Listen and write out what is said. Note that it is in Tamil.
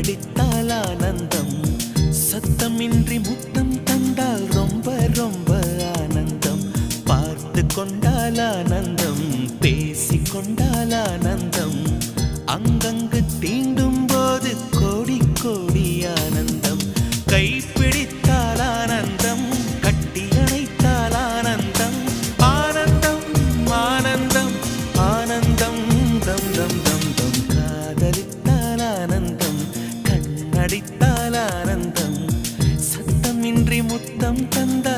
பிடித்தால் ஆனந்தம், சத்தமின்றி முத்தம் தந்தால் ரொம்ப ரொம்ப ஆனந்தம், பார்த்து கொண்டால் ஆனந்தம், பேசிக் கொண்டால் ஆனந்தம், அங்கங்கு தீண்டும் போது கோடி கோடி ஆனந்தம், கைப்பிடித்தால் ஆனந்தம், கட்டி அணைத்தால் ஆனந்தம், ஆனந்தம் ஆனந்தம் ஆனந்தம், தம் தம் தம் தம், காதலித்தால் ஆனந்தம், கண்ணடித்தால் ஆனந்தம், சத்தமின்றி முத்தம் தந்த